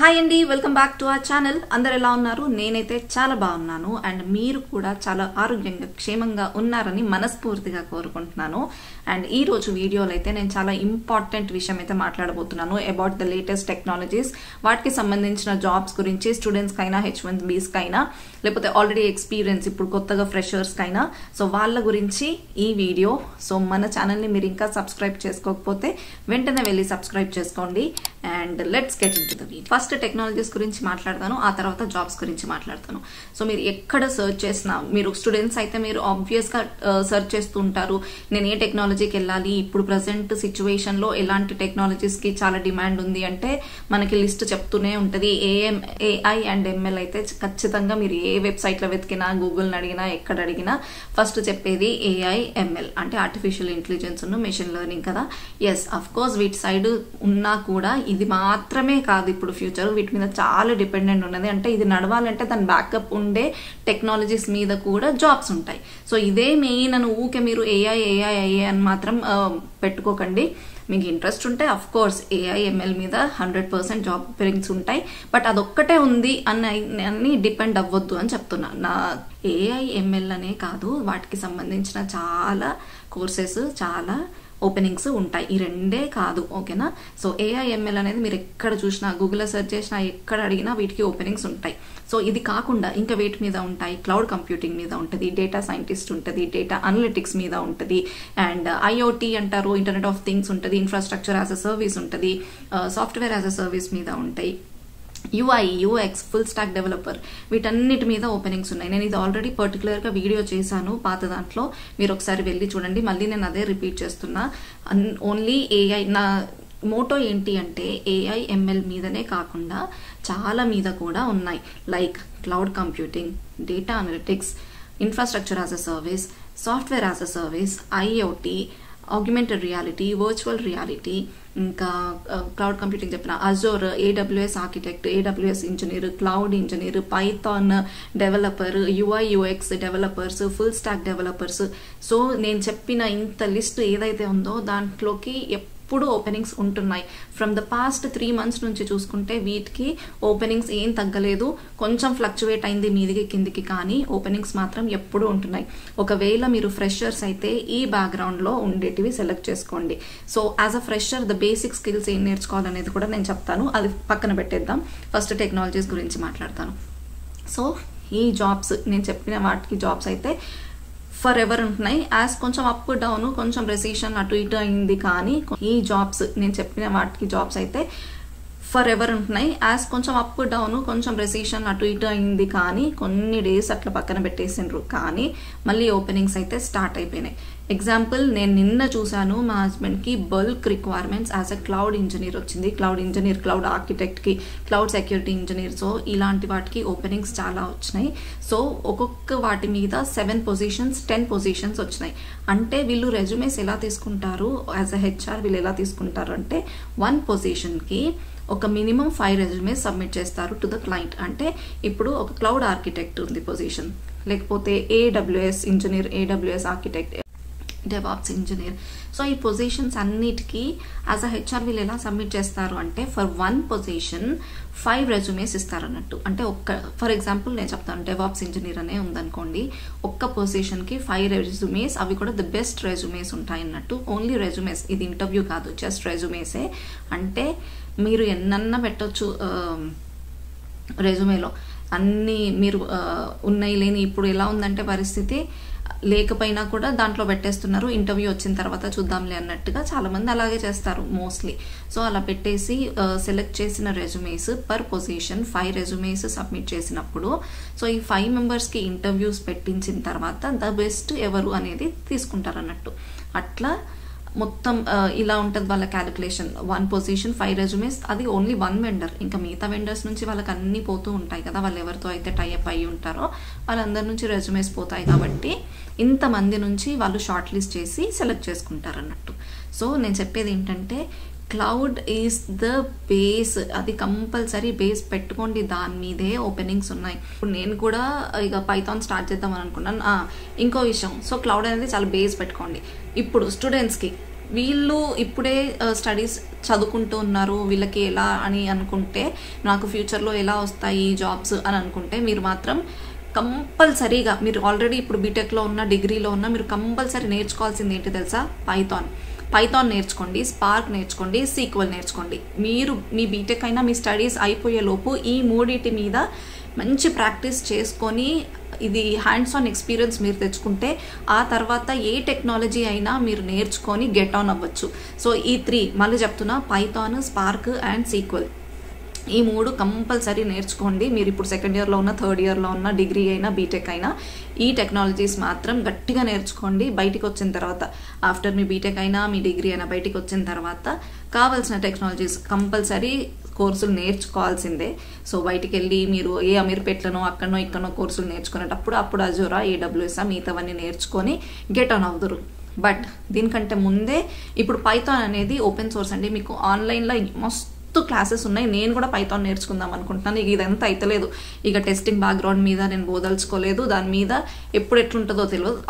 Hi అండి, welcome back to our channel. అందరు ఎలా ఉన్నారు? నేనైతే చాలా బాగున్నాను అండ్ మీరు కూడా చాలా ఆరోగ్యంగా క్షేమంగా ఉన్నారని మనస్ఫూర్తిగా కోరుకుంటున్నాను. అండ్ ఈ రోజు వీడియోలో అయితే నేను చాలా ఇంపార్టెంట్ విషయం అయితే మాట్లాడబోతున్నాను అబౌట్ ద లేటెస్ట్ టెక్నాలజీస్. వాటికి సంబంధించిన జాబ్స్ గురించి స్టూడెంట్స్కి అయినా, H1Bs కైనా, లేకపోతే ఆల్రెడీ ఎక్స్పీరియన్స్ ఇప్పుడు కొత్తగా ఫ్రెషర్స్కి అయినా, సో వాళ్ళ గురించి ఈ వీడియో. సో మన ఛానల్ని మీరు ఇంకా సబ్స్క్రైబ్ చేసుకోకపోతే వెంటనే వెళ్ళి సబ్స్క్రైబ్ చేసుకోండి and let's get into the video. First technologies గురించి మాట్లాడతాను, ఆ తర్వాత జాబ్స్ గురించి మాట్లాడతాను. సో మీరు ఎక్కడ సర్చ్ చేసినా, మీరు స్టూడెంట్స్ అయితే మీరు ఆబ్వియస్గా సర్చ్ చేస్తూ ఉంటారు, నేను ఏ టెక్నాలజీకి వెళ్ళాలి, ఇప్పుడు ప్రజెంట్ సిచ్యువేషన్లో ఎలాంటి టెక్నాలజీస్కి చాలా డిమాండ్ ఉంది అంటే మనకి లిస్ట్ చెప్తూనే ఉంటుంది. AI అండ్ ML అయితే ఖచ్చితంగా మీరు ఏ వెబ్సైట్లో వెతికినా, గూగుల్ని అడిగినా, ఎక్కడ అడిగినా ఫస్ట్ చెప్పేది AI ML అంటే ఆర్టిఫిషియల్ ఇంటెలిజెన్స్ ఉన్న మెషిన్ లెర్నింగ్ కదా. ఎస్, అఫ్ కోర్స్ వీటి సైడ్ ఉన్నా కూడా ఇది మాత్రమే కాదు ఇప్పుడు ఫ్యూచర్, వీటి మీద చాలా డిపెండెంట్ ఉన్నది. అంటే ఇది నడవాలంటే దాని బ్యాకప్ ఉండే టెక్నాలజీస్ మీద కూడా జాబ్స్ ఉంటాయి. సో ఇదే మెయిన్ అని ఊకే మీరు AI అని మాత్రం పెట్టుకోకండి. మీకు ఇంట్రెస్ట్ ఉంటే అఫ్ కోర్స్ AI ML మీద 100% జాబ్ ఓపెనింగ్స్ ఉంటాయి, బట్ అదొక్కటే ఉంది అని డిపెండ్ అవ్వద్దు అని చెప్తున్నా. నా AI ML అనే కాదు, వాటికి సంబంధించిన చాలా కోర్సెస్, చాలా ఓపెనింగ్స్ ఉంటాయి. ఈ రెండే కాదు, ఓకేనా. సో AI ML అనేది మీరు ఎక్కడ చూసినా, గూగుల్లో సెర్చ్ చేసినా, ఎక్కడ అడిగినా వీటికి ఓపెనింగ్స్ ఉంటాయి. సో ఇది కాకుండా ఇంకా వీటి మీద ఉంటాయి, క్లౌడ్ కంప్యూటింగ్ మీద ఉంటుంది, డేటా సైంటిస్ట్ ఉంటుంది, డేటా అనలిటిక్స్ మీద ఉంటుంది, అండ్ IoT అంటారు, ఇంటర్నెట్ ఆఫ్ థింగ్స్ ఉంటుంది, ఇన్ఫ్రాస్ట్రక్చర్ యాజ్ అ సర్వీస్ ఉంటుంది, సాఫ్ట్వేర్ యాజ్ అ సర్వీస్ మీద ఉంటాయి, UI UX full stack developer, వీటన్నిటి మీద ఓపెనింగ్స్ ఉన్నాయి. నేను ఇది ఆల్రెడీ పర్టికులర్గా వీడియో చేశాను పాత దాంట్లో, మీరు ఒకసారి వెళ్ళి చూడండి. మళ్ళీ నేను అదే రిపీట్ చేస్తున్నా. ఓన్లీ AI, నా మోటో ఏంటి అంటే AI ML మీదనే కాకుండా చాలా మీద కూడా ఉన్నాయి, like cloud computing, data analytics, infrastructure as a service, software as a service, IoT, augmented reality, virtual reality, ఇంకా క్లౌడ్ కంప్యూటింగ్ చెప్పిన Azure, AWS architect, AWS engineer, cloud engineer, Python developer, UI UX developers, full stock developers. So నేను చెప్పిన ఇంత list ఏదైతే ఉందో దాంట్లోకి ఎప్పుడు openings ఉంటున్నాయి. ఫ్రమ్ ద పాస్ట్ 3 months నుంచి చూసుకుంటే వీటికి ఓపెనింగ్స్ ఏం తగ్గలేదు, కొంచెం ఫ్లక్చువేట్ అయింది మీదికి కిందికి, కానీ ఓపెనింగ్స్ మాత్రం ఎప్పుడు ఉంటున్నాయి. ఒకవేళ మీరు ఫ్రెషర్స్ అయితే ఈ బ్యాక్గ్రౌండ్లో ఉండేటివి సెలెక్ట్ చేసుకోండి. So as a fresher the basic skills ఏం నేర్చుకోవాలనేది కూడా నేను చెప్తాను, అది పక్కన పెట్టేద్దాం. ఫస్ట్ టెక్నాలజీస్ గురించి మాట్లాడతాను. సో ఈ జాబ్స్ నేను చెప్పిన వాటికి జాబ్స్ అయితే ఫర్ ఎవర్ ఉంటున్నాయి. యాజ్ కొంచెం అప్ డౌన్, కొంచెం రెసిషన్ అటు ఇటు అయింది, కానీ ఈ జాబ్స్ నేను చెప్పిన వాటికి జాబ్స్ అయితే ఫర్ ఎవర్ ఉంటున్నాయి. యాజ్ కొంచెం అప్ డౌన్, కొంచెం రెసిషన్ అటు ఇటు అయింది, కానీ కొన్ని డేస్ అట్లా పక్కన పెట్టేసిండ్రు, కానీ మళ్ళీ ఓపెనింగ్స్ అయితే స్టార్ట్ అయిపోయినాయి. ఎగ్జాంపుల్, నేను నిన్న చూశాను, మా హస్బెండ్కి bulk requirements as a cloud engineer వచ్చింది, క్లౌడ్ ఇంజనీర్, క్లౌడ్ ఆర్కిటెక్ట్కి, క్లౌడ్ సెక్యూరిటీ ఇంజనీర్. సో ఇలాంటి వాటికి ఓపెనింగ్స్ చాలా వచ్చినాయి. సో ఒక్కొక్క వాటి మీద 7 పొజిషన్స్, 10 పొజిషన్స్ వచ్చినాయి. అంటే వీళ్ళు రెజ్యూమేస్ ఎలా తీసుకుంటారు, యాజ్ అ HR వీళ్ళు ఎలా తీసుకుంటారు అంటే 1 పొజిషన్కి ఒక మినిమం 5 రెజ్యూమేస్ సబ్మిట్ చేస్తారు టు ద క్లయింట్. అంటే ఇప్పుడు ఒక క్లౌడ్ ఆర్కిటెక్ట్ ఉంది పొజిషన్, లేకపోతే AWS engineer, AWS architect, DevOps engineer. So ఈ పొజిషన్స్ అన్నిటికీ యాజ్ అ HR వీళ్ళు ఎలా సబ్మిట్ చేస్తారు అంటే ఫర్ 1 పొజిషన్ 5 రెజ్యూమేస్ ఇస్తారు అన్నట్టు. అంటే ఫర్ ఎగ్జాంపుల్ నేను చెప్తాను, డెవాప్స్ ఇంజనీర్ అనే ఉందనుకోండి, ఒక్క పొజిషన్కి 5 రెజ్యూమేస్, అవి కూడా ద బెస్ట్ రెజ్యూమేస్ ఉంటాయి అన్నట్టు. ఓన్లీ రెజ్యూమేస్, ఇది ఇంటర్వ్యూ కాదు, జస్ట్ రెజ్యూమేసే. అంటే మీరు ఎన్నన్నా పెట్టొచ్చు రెజ్యూమేలో, అన్నీ మీరు ఉన్నాయి లేని. ఇప్పుడు ఎలా ఉందంటే పరిస్థితి, లేకపోయినా కూడా దాంట్లో పెట్టేస్తున్నారు, ఇంటర్వ్యూ వచ్చిన తర్వాత చూద్దాంలే అన్నట్టుగా చాలామంది అలాగే చేస్తారు మోస్ట్లీ. సో అలా పెట్టేసి సెలెక్ట్ చేసిన resumes per position 5 resumes submit చేసినప్పుడు, సో ఈ 5 మెంబర్స్కి ఇంటర్వ్యూస్ పెట్టించిన తర్వాత ద బెస్ట్ ఎవరు అనేది తీసుకుంటారు అన్నట్టు. అట్లా మొత్తం ఇలా ఉంటుంది వాళ్ళ క్యాలిక్యులేషన్. 1 పొజిషన్ 5 రెజ్యూమేస్, అది ఓన్లీ 1 వెండర్. ఇంకా మిగతా వెండర్స్ నుంచి వాళ్ళకి అన్నీ పోతూ ఉంటాయి కదా, వాళ్ళు ఎవరితో అయితే టైఅప్ అయ్యి ఉంటారో వాళ్ళందరి నుంచి రెజ్యూమేస్ పోతాయి, కాబట్టి ఇంతమంది నుంచి వాళ్ళు షార్ట్ లిస్ట్ చేసి సెలెక్ట్ చేసుకుంటారు అన్నట్టు. సో నేను చెప్పేది ఏంటంటే క్లౌడ్ ఈజ్ ద బేస్, అది కంపల్సరీ బేస్ పెట్టుకోండి, దాని మీదే ఓపెనింగ్స్ ఉన్నాయి. ఇప్పుడు నేను కూడా ఇక పైథాన్ స్టార్ట్ చేద్దామని అనుకున్నాను. ఇంకో విషయం, సో క్లౌడ్ అనేది చాలా బేస్ పెట్టుకోండి. ఇప్పుడు స్టూడెంట్స్కి వీళ్ళు ఇప్పుడే స్టడీస్ చదువుకుంటూ ఉన్నారు, వీళ్ళకి ఎలా అని అనుకుంటే, నాకు ఫ్యూచర్లో ఎలా వస్తాయి జాబ్స్ అని అనుకుంటే, మీరు మాత్రం కంపల్సరీగా, మీరు ఆల్రెడీ ఇప్పుడు బీటెక్లో ఉన్న, డిగ్రీలో ఉన్న, మీరు కంపల్సరీ నేర్చుకోవాల్సింది ఏంటి తెలుసా? పైథాన్ నేర్చుకోండి, స్పార్క్ నేర్చుకోండి, సీక్వెల్ నేర్చుకోండి. మీరు మీ బీటెక్ అయినా మీ స్టడీస్ అయిపోయే లోపు ఈ మూడింటి మీద మంచి ప్రాక్టీస్ చేసుకొని, ఇది హ్యాండ్స్ ఆన్ ఎక్స్పీరియన్స్ మీరు తెచ్చుకుంటే, ఆ తర్వాత ఏ టెక్నాలజీ అయినా మీరు నేర్చుకొని గెట్ ఆన్ అవ్వచ్చు. సో ఈ 3 మళ్ళీ చెప్తున్నా, పైథాన్, స్పార్క్ అండ్ సీక్వెల్, ఈ 3 కంపల్సరీ నేర్చుకోండి. మీరు ఇప్పుడు సెకండ్ ఇయర్లో ఉన్న, థర్డ్ ఇయర్లో ఉన్న, డిగ్రీ అయినా బీటెక్ అయినా ఈ టెక్నాలజీస్ మాత్రం గట్టిగా నేర్చుకోండి. బయటికి వచ్చిన తర్వాత, ఆఫ్టర్ మీ బీటెక్ అయినా మీ డిగ్రీ అయినా బయటికి వచ్చిన తర్వాత కావాల్సిన టెక్నాలజీస్ కంపల్సరీ కోర్సులు నేర్చుకోవాల్సిందే. సో బయటికి వెళ్ళి మీరు ఏ అమీర్పేట్లనో అక్కడనో ఇక్కడనో కోర్సులు నేర్చుకునేటప్పుడు అప్పుడు అజూరా, AWS మిగతావన్నీ నేర్చుకొని గెట్ ఆన్ అవుదురు. బట్ దీనికంటే ముందే ఇప్పుడు పైథాన్ అనేది ఓపెన్ సోర్స్ అండి. మీకు ఆన్లైన్లో మస్తు క్లాసెస్ ఉన్నాయి. నేను కూడా పైథాన్ నేర్చుకుందాం అనుకుంటున్నాను. ఇక ఇదంతా అయితలేదు. ఇక టెస్టింగ్ బ్యాక్గ్రౌండ్ మీద నేను బోదలుచుకోలేదు. దాని మీద ఎప్పుడు ఎట్లుంటుందో తెలియదు.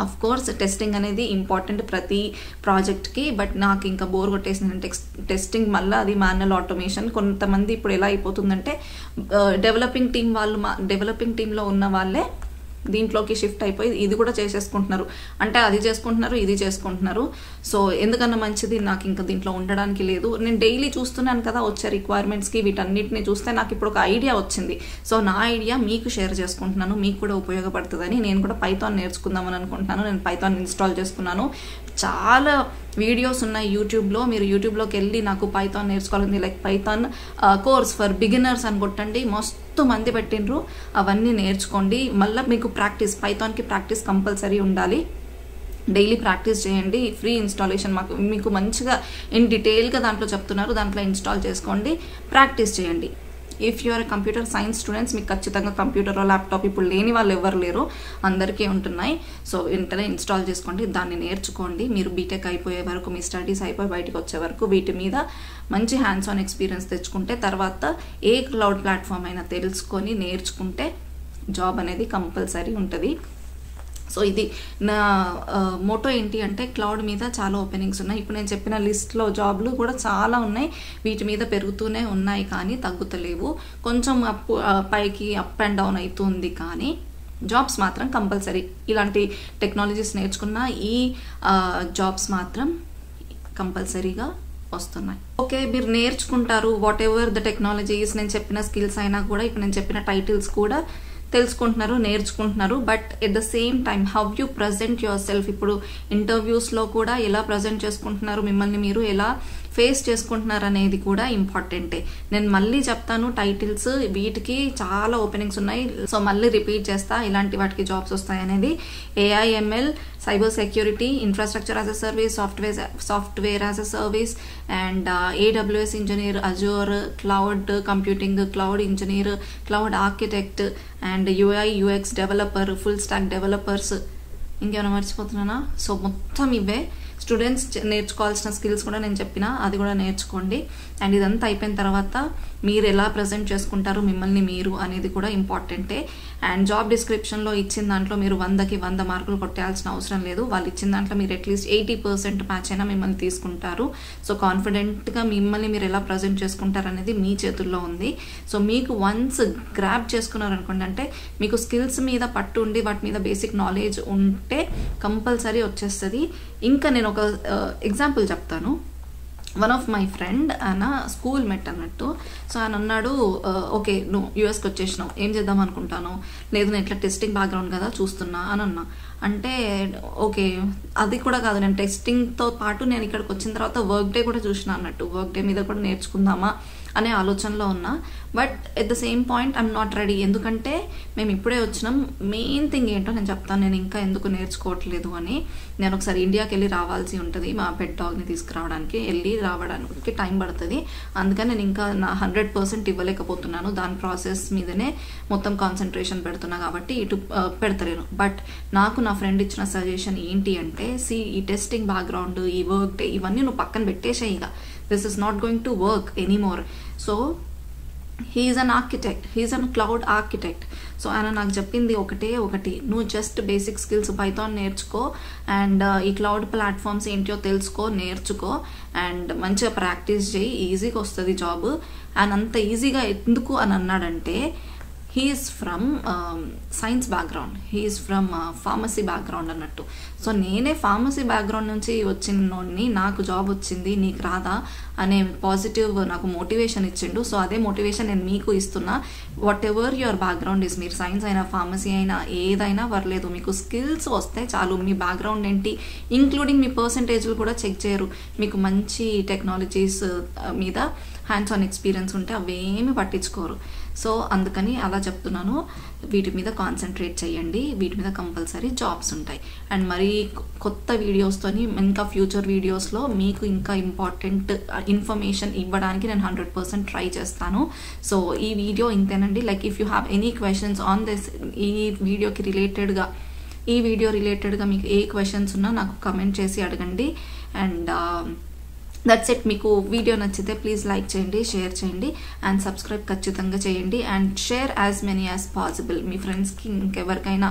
ఆఫ్ కోర్స్ టెస్టింగ్ అనేది ఇంపార్టెంట్ ప్రతి ప్రాజెక్ట్కి. బట్ నాకు ఇంకా బోర్ కొట్టేసిన టెస్టింగ్, మళ్ళీ అది మాన్యువల్ ఆటోమేషన్. కొంతమంది ఇప్పుడు ఎలా అయిపోతుందంటే, డెవలపింగ్ టీంలో ఉన్న వాళ్ళే దీంట్లోకి షిఫ్ట్ అయిపోయి ఇది కూడా చేసేసుకుంటున్నారు. అంటే అది చేసుకుంటున్నారు, ఇది చేసుకుంటున్నారు. సో ఎందుకన్నా మంచిది, నాకు ఇంకా దీంట్లో ఉండడానికి లేదు. నేను డైలీ చూస్తున్నాను కదా వచ్చే రిక్వైర్మెంట్స్కి, వీటన్నిటిని చూస్తే నాకు ఇప్పుడు ఒక ఐడియా వచ్చింది. సో నా ఐడియా మీకు షేర్ చేసుకుంటున్నాను, మీకు కూడా ఉపయోగపడుతుందని. నేను కూడా పైథాన్ నేర్చుకుందామని అనుకుంటున్నాను. నేను పైథాన్ ఇన్స్టాల్ చేసుకున్నాను. చాలా వీడియోస్ ఉన్నాయి యూట్యూబ్లో. మీరు యూట్యూబ్లోకి వెళ్ళి నాకు పైథాన్ నేర్చుకోవాలని, like Python course for beginners అని కొట్టండి, మస్తు మంది పెట్టిండ్రు. అవన్నీ నేర్చుకోండి. మళ్ళీ మీకు పైథాన్కి ప్రాక్టీస్ కంపల్సరీ ఉండాలి. డైలీ ప్రాక్టీస్ చేయండి. ఫ్రీ ఇన్స్టాలేషన్ మీకు మంచిగా ఇన్ డీటెయిల్గా దాంట్లో చెప్తున్నారు. దాంట్లో ఇన్స్టాల్ చేసుకోండి, ప్రాక్టీస్ చేయండి. If you or computer science students, మీకు ఖచ్చితంగా కంప్యూటర్, ల్యాప్టాప్ ఇప్పుడు లేని వాళ్ళు ఎవరు లేరు, అందరికీ ఉంటున్నాయి. సో వెంటనే ఇన్స్టాల్ చేసుకోండి, దాన్ని నేర్చుకోండి. మీరు బీటెక్ అయిపోయే వరకు, మీ స్టడీస్ అయిపోయి బయటకు వచ్చే వరకు వీటి మీద మంచి హ్యాండ్స్ ఆన్ ఎక్స్పీరియన్స్ తెచ్చుకుంటే, తర్వాత ఏ క్లౌడ్ ప్లాట్ఫామ్ అయినా తెలుసుకొని నేర్చుకుంటే జాబ్ అనేది కంపల్సరీ ఉంటుంది. సో ఇది నా మోటో ఏంటి అంటే, క్లౌడ్ మీద చాలా ఓపెనింగ్స్ ఉన్నాయి. ఇప్పుడు నేను చెప్పిన లిస్ట్లో జాబ్లు కూడా చాలా ఉన్నాయి. వీటి మీద పెరుగుతూనే ఉన్నాయి కానీ తగ్గుతలేవు. కొంచెం పైకి అప్ అండ్ డౌన్ అవుతుంది కానీ జాబ్స్ మాత్రం కంపల్సరీ. ఇలాంటి టెక్నాలజీస్ నేర్చుకున్న ఈ జాబ్స్ మాత్రం కంపల్సరీగా వస్తున్నాయి. ఓకే, మీరు నేర్చుకుంటారు వాట్ ఎవర్ ద టెక్నాలజీస్, నేను చెప్పిన స్కిల్స్ అయినా కూడా, ఇప్పుడు నేను చెప్పిన టైటిల్స్ కూడా తెలుసుకుంటున్నారు, నేర్చుకుంటున్నారు. But at the same time how you present your self, ఇప్పుడు ఇంటర్వ్యూస్లో కూడా ఎలా ప్రజెంట్ చేసుకుంటున్నారు, మిమ్మల్ని మీరు ఎలా ఫేస్ చేసుకుంటున్నారు అనేది కూడా ఇంపార్టెంటే. నేను మళ్ళీ చెప్తాను టైటిల్స్, వీటికి చాలా ఓపెనింగ్స్ ఉన్నాయి. సో మళ్ళీ రిపీట్ చేస్తా, ఇలాంటి వాటికి జాబ్స్ వస్తాయి అనేది. AI/ML, cyber security, infrastructure as a service, software as a service, and AWS engineer, Azure, cloud computing, cloud engineer, cloud architect, and UI/UX developer, full stack developers. ఇంకేమైనా మర్చిపోతున్నానా? So మొత్తం ఇవే students నేర్చుకోవాల్సిన skills కూడా నేను చెప్పిన, అది కూడా నేర్చుకోండి. అండ్ ఇదంతా అయిపోయిన తర్వాత మీరు ఎలా ప్రజెంట్ చేసుకుంటారు మిమ్మల్ని మీరు అనేది కూడా ఇంపార్టెంటే. అండ్ జాబ్ డిస్క్రిప్షన్లో ఇచ్చిన దాంట్లో మీరు 100కి 100 మార్కులు కొట్టేయాల్సిన అవసరం లేదు. వాళ్ళు ఇచ్చిన దాంట్లో మీరు అట్లీస్ట్ 80% మ్యాచ్ అయినా మిమ్మల్ని తీసుకుంటారు. సో కాన్ఫిడెంట్గా మిమ్మల్ని మీరు ఎలా ప్రజెంట్ చేసుకుంటారు అనేది మీ చేతుల్లో ఉంది. సో మీకు వన్స్ గ్రాప్ చేసుకున్నారనుకోండి, అంటే మీకు స్కిల్స్ మీద పట్టు ఉండి వాటి మీద బేసిక్ నాలెడ్జ్ ఉంటే కంపల్సరీ వచ్చేస్తుంది. ఇంకా నేను ఒక ఎగ్జాంపుల్ చెప్తాను. వన్ ఆఫ్ మై ఫ్రెండ్, ఆయన స్కూల్ మెట్ అన్నట్టు. సో ఆయన అన్నాడు, ఓకే నువ్వు యూఎస్కి వచ్చేసినావు, ఏం చేద్దాం అనుకుంటాను? లేదు నేను ఇట్లా టెస్టింగ్ బ్యాక్గ్రౌండ్ కదా చూస్తున్నా అని అన్నా. అంటే ఓకే, అది కూడా కాదు, నేను టెస్టింగ్తో పాటు నేను ఇక్కడికి వచ్చిన తర్వాత వర్క్ డే కూడా చూసిన అన్నట్టు, వర్క్ డే మీద కూడా నేర్చుకుందామా అనే ఆలోచనలో ఉన్నా. But at the same point I'm not ready. ఎందుకంటే మేము ఇప్పుడే వచ్చినాం. మెయిన్ థింగ్ ఏంటో నేను చెప్తాను, నేను ఇంకా ఎందుకు నేర్చుకోవట్లేదు అని. నేను ఒకసారి ఇండియాకి వెళ్ళి రావాల్సి ఉంటుంది, మా పెట్ డాగ్ని తీసుకురావడానికి, వెళ్ళి రావడానికి టైం పడుతుంది. అందుకని నేను ఇంకా నా 100% ఇవ్వలేకపోతున్నాను. దాని ప్రాసెస్ మీదనే మొత్తం కాన్సన్ట్రేషన్ పెడుతున్నా కాబట్టి ఇటు పెడతలేను. బట్ నాకు నా ఫ్రెండ్ ఇచ్చిన సజెషన్ ఏంటి అంటే, ఈ టెస్టింగ్ బ్యాక్గ్రౌండ్, ఈ వర్క్ డే, ఇవన్నీ నువ్వు పక్కన పెట్టేసాయి. ఇక this is not going to work anymore. So he's an architect, he's an cloud architect. So ఆయన నాకు చెప్పింది ఒకటి, నువ్వు జస్ట్ బేసిక్ స్కిల్స్ పైథాన్ నేర్చుకో అండ్ ఈ క్లౌడ్ ప్లాట్ఫామ్స్ ఏంటో తెలుసుకో, నేర్చుకో అండ్ మంచిగా ప్రాక్టీస్ చేయి, ఈజీగా వస్తుంది జాబ్. అండ్ అంత ఈజీగా ఎందుకు అని అన్నాడంటే he's from science background, he's from pharmacy background అన్నట్టు. సో నేనే ఫార్మసీ బ్యాక్గ్రౌండ్ నుంచి వచ్చినోడిని, నాకు జాబ్ వచ్చింది నీకు రాదా అనే పాజిటివ్ నాకు మోటివేషన్ ఇచ్చిండు. సో అదే మోటివేషన్ నేను మీకు ఇస్తున్నా. What ever your background is, మీరు సైన్స్ అయినా ఫార్మసీ అయినా ఏదైనా పర్లేదు, మీకు స్కిల్స్ వస్తే చాలు. మీ బ్యాక్గ్రౌండ్ ఏంటి ఇంక్లూడింగ్ మీ పర్సంటేజ్లు కూడా చెక్ చేయరు. మీకు మంచి టెక్నాలజీస్ మీద హ్యాండ్స్ ఆన్ ఎక్స్పీరియన్స్ ఉంటే అవేమి పట్టించుకోరు. సో అందుకని అలా చెప్తున్నాను, వీటి మీద కాన్సన్ట్రేట్ చేయండి, వీటి మీద కంపల్సరీ జాబ్స్ ఉంటాయి. అండ్ మరి కొత్త వీడియోస్తోని ఇంకా ఫ్యూచర్ వీడియోస్లో మీకు ఇంకా ఇంపార్టెంట్ ఇన్ఫర్మేషన్ ఇవ్వడానికి నేను 100% ట్రై చేస్తాను. సో ఈ వీడియో ఇంతేనండి. Like if you have any questions on this, ఈ వీడియో రిలేటెడ్గా మీకు ఏ క్వశ్చన్స్ ఉన్నా నాకు కమెంట్ చేసి అడగండి. And that's it. మీకు వీడియో నచ్చితే ప్లీజ్ లైక్ చేయండి, షేర్ చేయండి అండ్ సబ్స్క్రైబ్ ఖచ్చితంగా చేయండి. And share as many as possible. మీ ఫ్రెండ్స్కి ఇంకెవరికైనా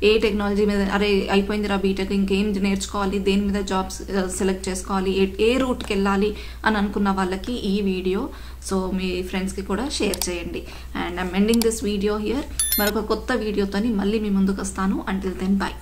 ఏ టెక్నాలజీ మీద అరే అయిపోయిందిరా బీటెక్, ఇంకేం నేర్చుకోవాలి, దేని మీద జాబ్స్ సెలెక్ట్ చేసుకోవాలి, ఏ రూట్కి వెళ్ళాలి అని అనుకున్న వాళ్ళకి ఈ వీడియో సో మీ ఫ్రెండ్స్కి కూడా షేర్ చేయండి. And I'm ending this video here. మరొక కొత్త వీడియోతోని మళ్ళీ మీ ముందుకు వస్తాను. Until then by.